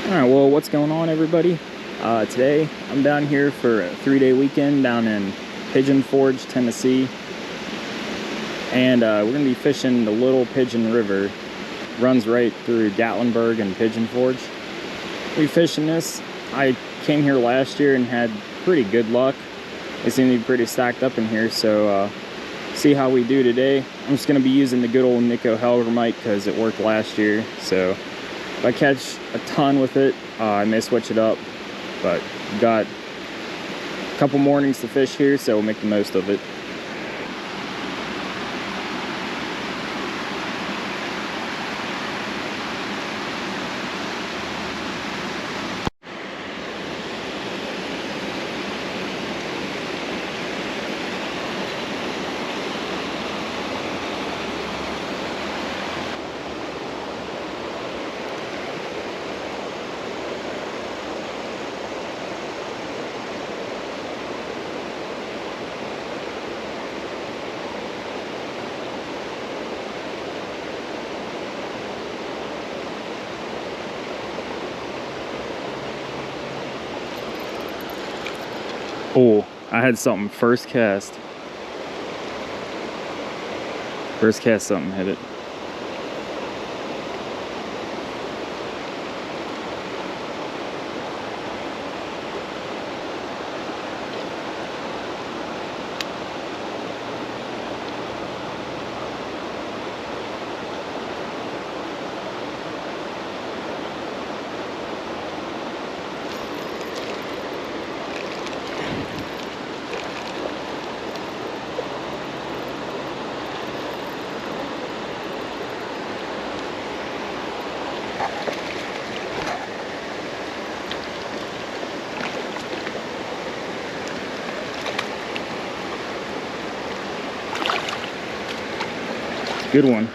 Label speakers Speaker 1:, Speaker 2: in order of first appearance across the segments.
Speaker 1: Alright, well, what's going on, everybody? Today I'm down here for a 3-day weekend down in Pigeon Forge, Tennessee. And we're going to be fishing the Little Pigeon River. Runs right through Gatlinburg and Pigeon Forge. We'll be fishing this. I came here last year and had pretty good luck. They seem to be pretty stacked up in here, so see how we do today. I'm just going to be using the good old Nico Helgermite because it worked last year. So if I catch a ton with it, I may switch it up. But we've got a couple mornings to fish here, so we'll make the most of it. Oh, I had something first cast. First cast, something hit it. Good one.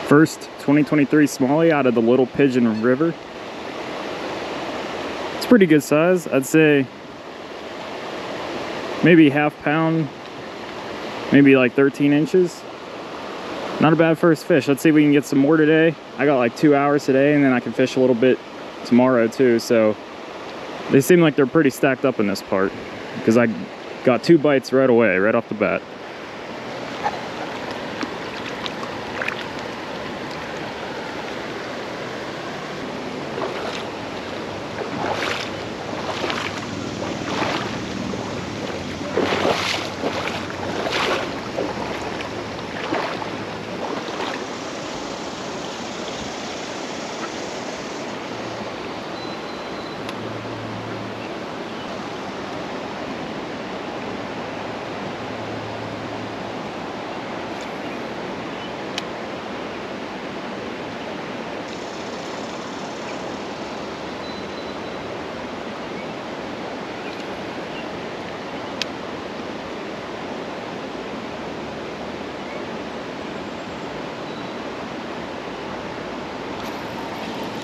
Speaker 1: First 2023 smallie out of the Little Pigeon River. It's pretty good size. I'd say maybe half pound, maybe like 13 inches. Not a bad first fish. Let's see if we can get some more today. I got like 2 hours today, and then I can fish a little bit tomorrow too. So they seem like they're pretty stacked up in this part because I got 2 bites right away, right off the bat.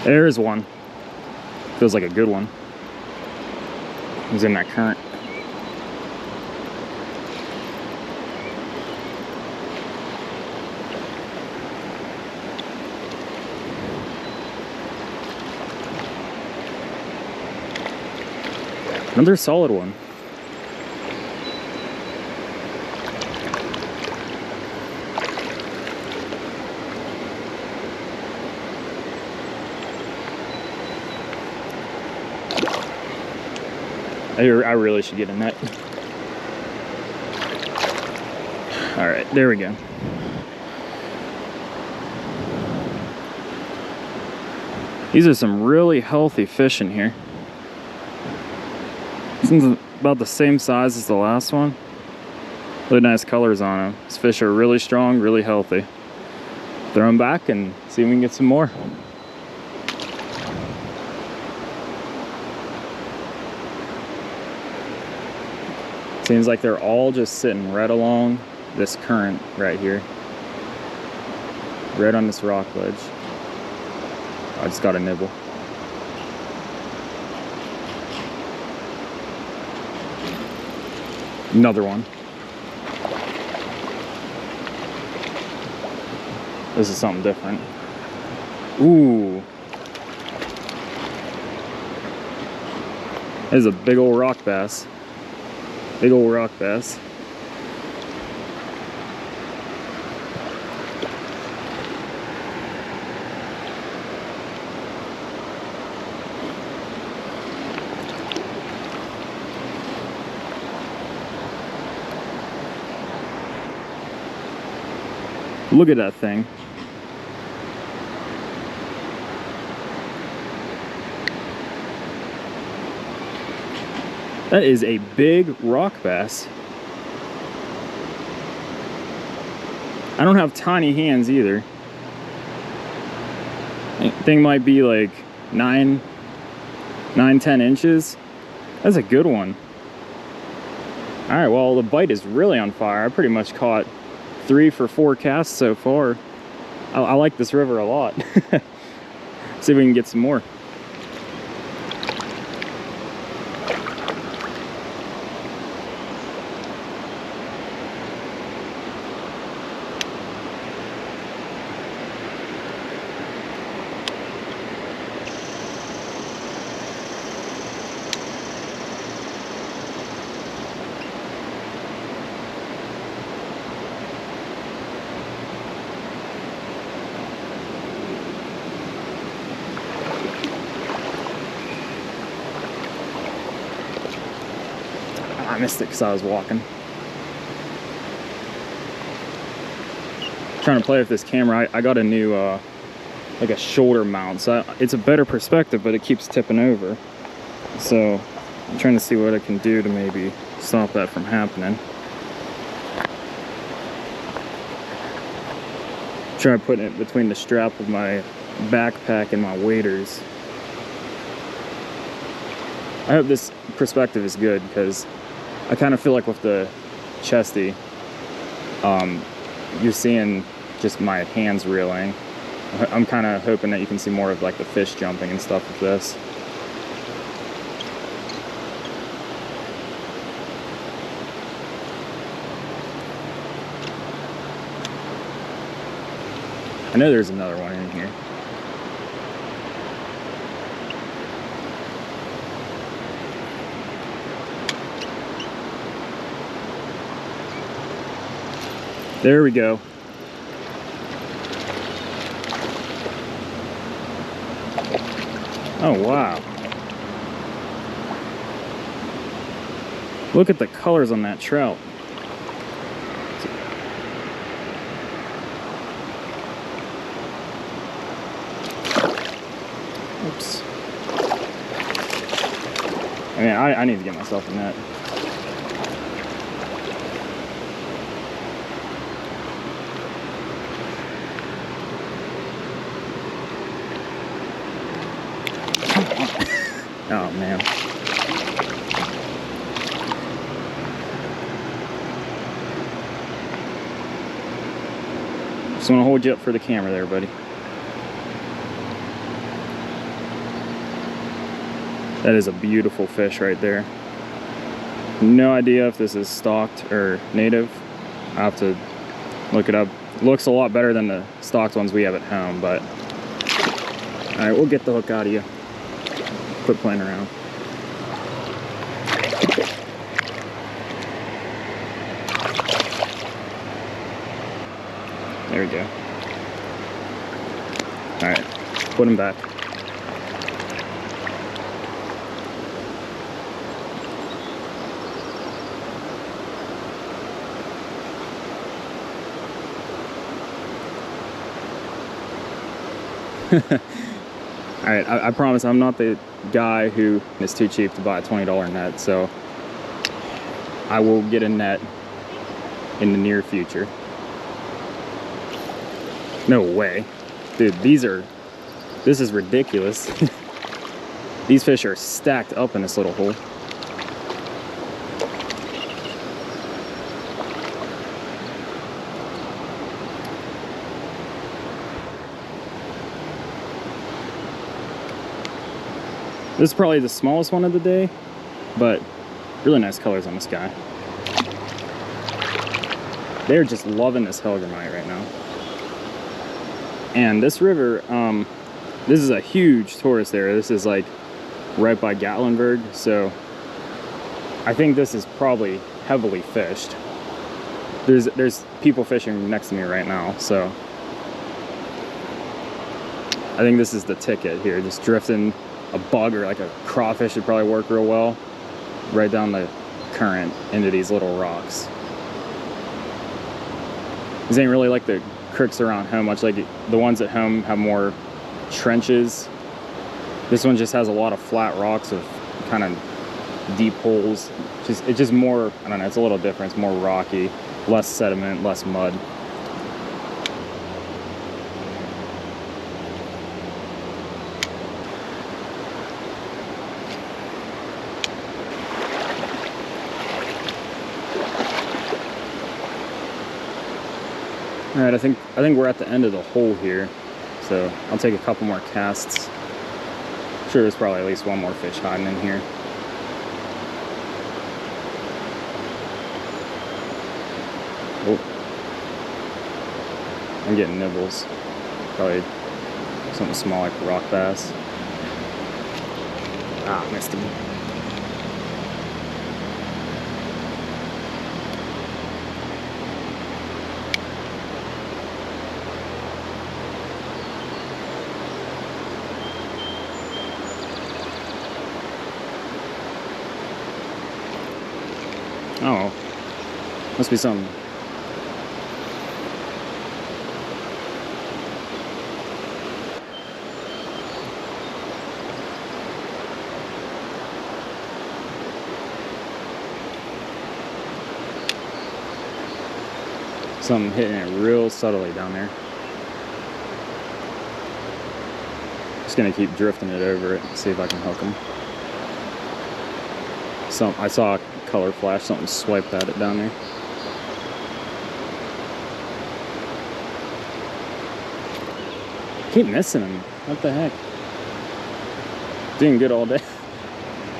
Speaker 1: There's one. Feels like a good one. He's in that current. Another solid one. I really should get a net. All right, there we go. These are some really healthy fish in here. This one's about the same size as the last one. Really nice colors on them. These fish are really strong, really healthy. Throw them back and see if we can get some more. Seems like they're all just sitting right along this current right here. Right on this rock ledge. I just got a nibble. Another one. This is something different. Ooh. This is a big old rock bass. Big old rock bass. Look at that thing. That is a big rock bass. I don't have tiny hands either. Thing might be like 9, 10 inches. That's a good one. All right, well, the bite is really on fire. I pretty much caught 3 for 4 casts so far. I like this river a lot. See if we can get some more. I missed it because I was walking. Trying to play with this camera. I got a new like a shoulder mount, so it's a better perspective, but it keeps tipping over. So I'm trying to see what I can do to maybe stop that from happening. Try putting it between the strap of my backpack and my waders. I hope this perspective is good, because I kind of feel like with the chesty, you're seeing just my hands reeling. I'm kind of hoping that you can see more of like the fish jumping and stuff with this. I know there's another one in here. There we go. Oh, wow. Look at the colors on that trout. Oops. I mean, I need to get myself a net. Oh man. Just want to hold you up for the camera there, buddy. That is a beautiful fish right there. No idea if this is stocked or native. I'll have to look it up. It looks a lot better than the stocked ones we have at home, but all right, we'll get the hook out of you. Quit playing around. There we go. All right, put him back. All right, I promise I'm not the guy who is too cheap to buy a $20 net, so I will get a net in the near future. No way. Dude, this is ridiculous. These fish are stacked up in this little hole. This is probably the smallest one of the day, but really nice colors on this guy. They're just loving this hellgrammite right now. And this river, this is a huge tourist area. This is like right by Gatlinburg, so I think this is probably heavily fished. There's people fishing next to me right now, so I think this is the ticket here. Just drifting a bug or like a crawfish would probably work real well right down the current into these little rocks. These ain't really like the creeks around home much. Like the ones at home have more trenches. This one just has a lot of flat rocks with kind of deep holes. It's just more, I don't know, it's a little different. It's more rocky, less sediment, less mud. All right, I think we're at the end of the hole here, so I'll take a couple more casts. I'm sure there's probably at least one more fish hiding in here. Oh, I'm getting nibbles. Probably something small like a rock bass. Ah, missed him. Oh, must be something. Something hitting it real subtly down there. Just gonna keep drifting it over it and see if I can hook them. I saw a color flash, something swiped at it down there. Keep missing them. What the heck? Doing good all day.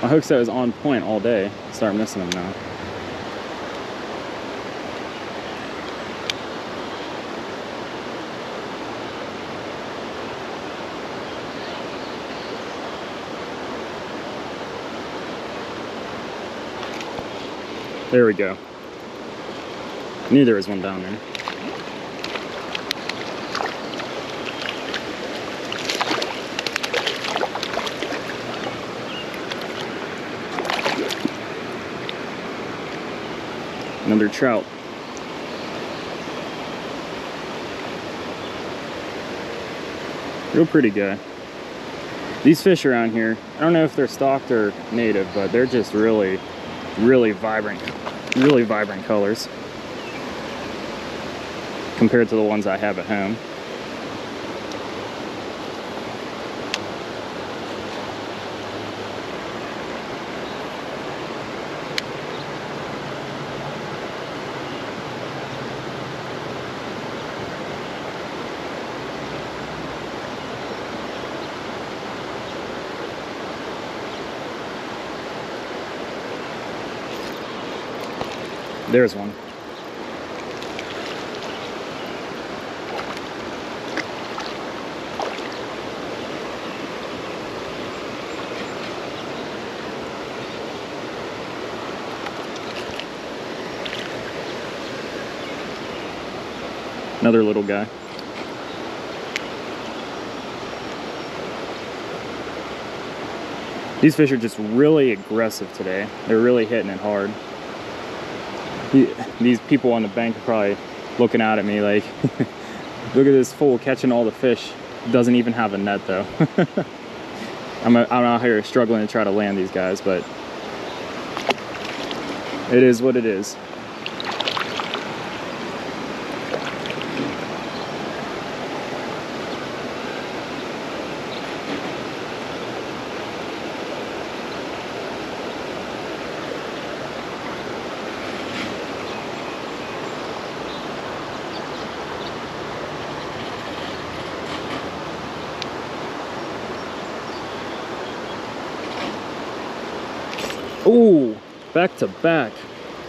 Speaker 1: My hook set was on point all day. Start missing them now. There we go. Knew there was one down there. Another trout. Real pretty guy. These fish around here, I don't know if they're stocked or native, but they're just really vibrant colors compared to the ones I have at home. There's one. Another little guy. These fish are just really aggressive today. They're really hitting it hard. These people on the bank are probably looking out at me like, look at this fool catching all the fish. Doesn't even have a net though. I'm out here struggling to try to land these guys, but it is what it is. Ooh, back to back.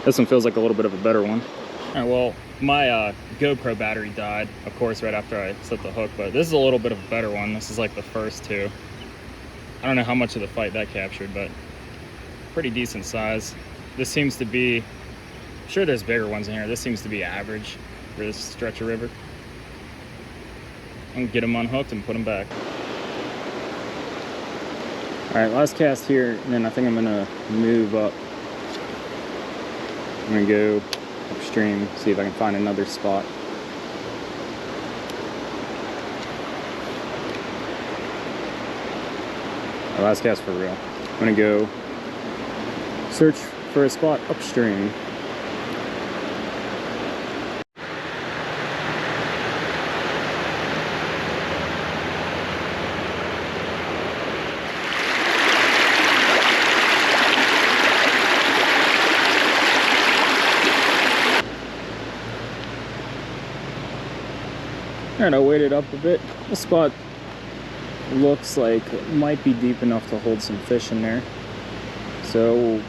Speaker 1: This one feels like a little bit of a better one. All right, well, my GoPro battery died, of course, right after I set the hook, but this is a little bit of a better one. This is like the first two. I don't know how much of the fight that captured, but pretty decent size. This seems to be, I'm sure there's bigger ones in here. This seems to be average for this stretch of river. I'm gonna get them unhooked and put them back. All right, last cast here, and then I think I'm gonna move up. I'm gonna go upstream, see if I can find another spot. Our last cast for real. I'm gonna go search for a spot upstream. Alright, I waited up a bit. The spot looks like it might be deep enough to hold some fish in there. So we'll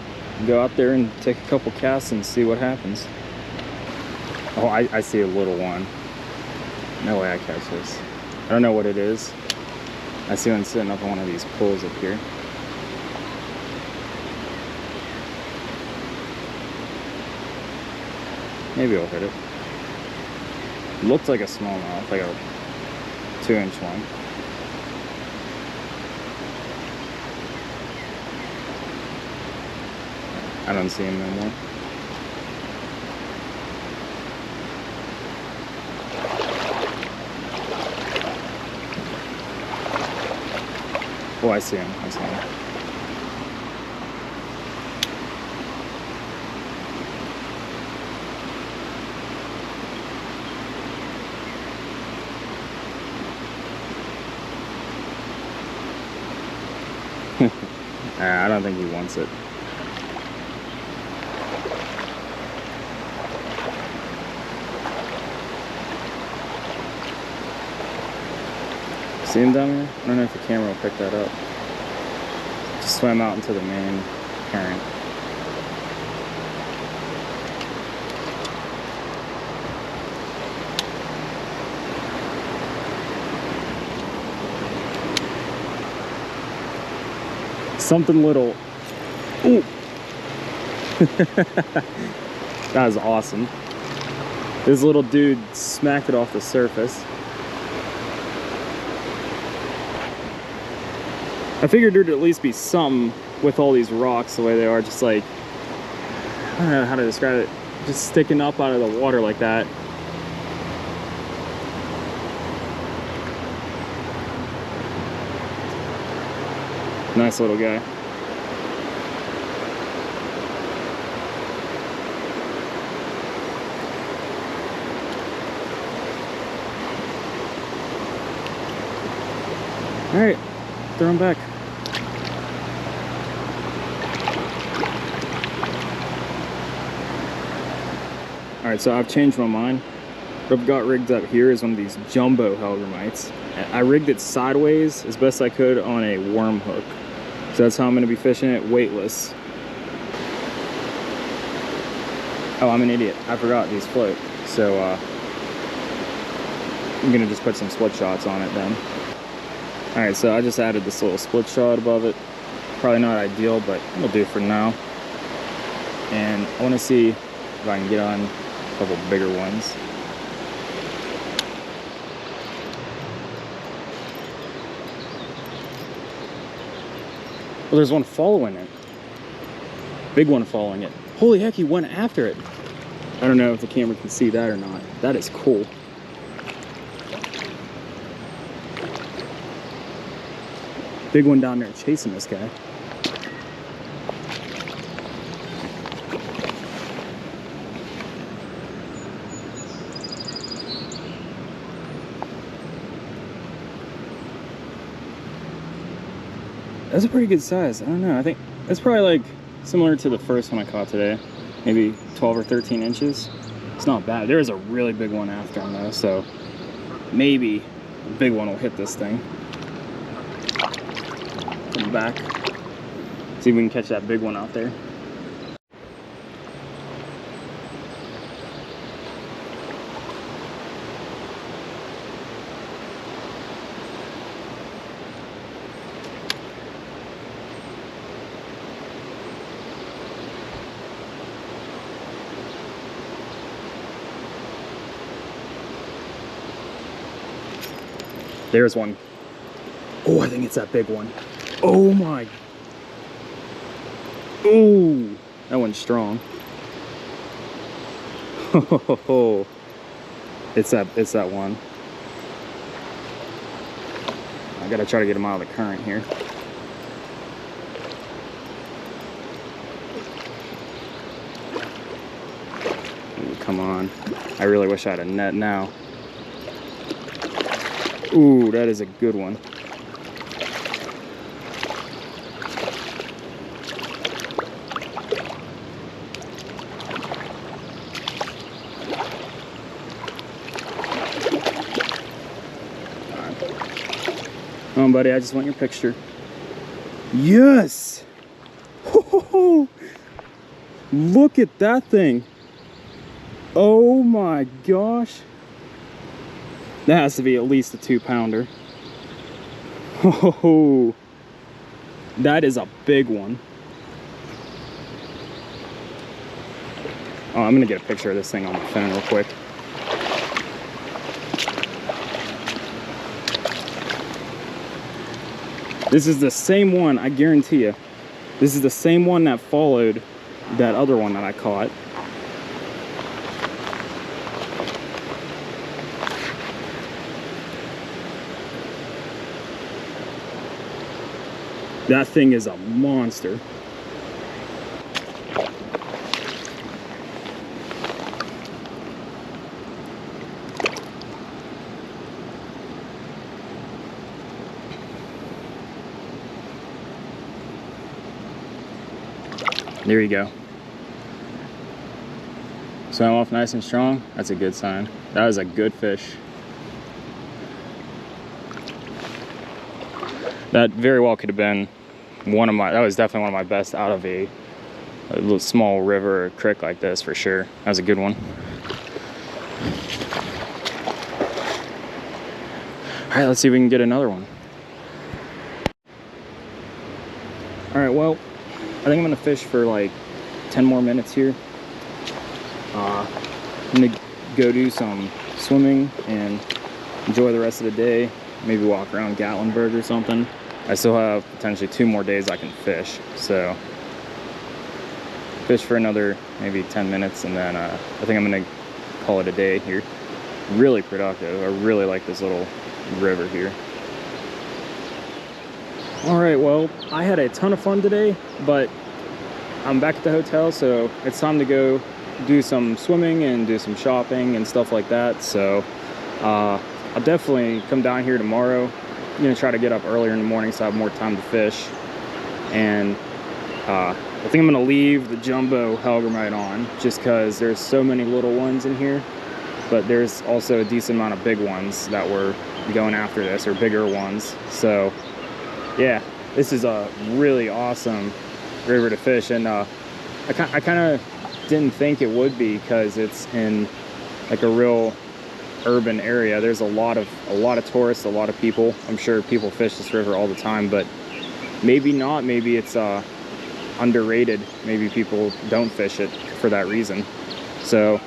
Speaker 1: go out there and take a couple casts and see what happens. Oh, I see a little one. No way I catch this. I don't know what it is. I see one sitting up on one of these poles up here. Maybe I'll hit it. Looked like a smallmouth, like a 2-inch one. I don't see him no more. Oh, I see him. I see him. I don't think he wants it. See him down there? I don't know if the camera will pick that up. Just swam out into the main current. Something little. Ooh. That was awesome. This little dude smacked it off the surface. I figured there'd at least be some with all these rocks the way they are, just like, I don't know how to describe it, just sticking up out of the water like that. Nice little guy. All right, throw him back. All right, so I've changed my mind. What I've got rigged up here is one of these jumbo hellgrammites. I rigged it sideways as best I could on a worm hook. So that's how I'm gonna be fishing it, weightless. Oh, I'm an idiot. I forgot these float. So I'm gonna just put some split shots on it then. All right, so I just added this little split shot above it. Probably not ideal, but it'll do for now. And I wanna see if I can get on a couple bigger ones. Well, there's one following it. Big one following it. Holy heck, he went after it. I don't know if the camera can see that or not. That is cool. Big one down there chasing this guy. That's a pretty good size. I don't know. I think that's probably like similar to the first one I caught today. Maybe 12 or 13 inches. It's not bad. There is a really big one after him though, so maybe the big one will hit this thing. Come back. See if we can catch that big one out there. There's one. Oh, I think it's that big one. Oh my. Ooh, that one's strong. Oh, it's that one. I gotta try to get him out of the current here. Ooh, come on. I really wish I had a net now. Ooh, that is a good one. Come on, buddy, I just want your picture. Yes! Oh, look at that thing. Oh my gosh. That has to be at least a 2-pounder. Oh, that is a big one. Oh, I'm gonna get a picture of this thing on my phone real quick. This is the same one, I guarantee you. This is the same one that followed that other one that I caught. That thing is a monster. There you go. Swam off nice and strong. That's a good sign. That was a good fish. That very well could have been that was definitely one of my best out of a little small river or creek like this for sure. That was a good one. All right, let's see if we can get another one. All right, well, I think I'm gonna fish for like 10 more minutes here. I'm gonna go do some swimming and enjoy the rest of the day. Maybe walk around Gatlinburg or something. I still have potentially 2 more days I can fish, so fish for another maybe 10 minutes, and then I think I'm gonna call it a day here. Really productive. I really like this little river here. All right, well, I had a ton of fun today, but I'm back at the hotel, so it's time to go do some swimming and do some shopping and stuff like that. So I'll definitely come down here tomorrow. I'm gonna try to get up earlier in the morning so I have more time to fish. And I think I'm gonna leave the jumbo hellgrammite on just because there's so many little ones in here, but there's also a decent amount of big ones that were going after this, or bigger ones. So yeah, this is a really awesome river to fish, and I kind of didn't think it would be because it's in like a real urban area. There's a lot of tourists, a lot of people. I'm sure people fish this river all the time, but maybe not. Maybe it's underrated. Maybe people don't fish it for that reason. So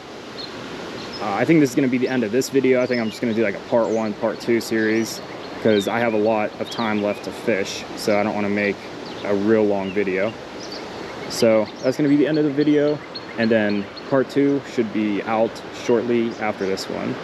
Speaker 1: I think this is going to be the end of this video. I think I'm just going to do like a part 1, part 2 series because I have a lot of time left to fish, so I don't want to make a real long video. So that's going to be the end of the video, and then part 2 should be out shortly after this one.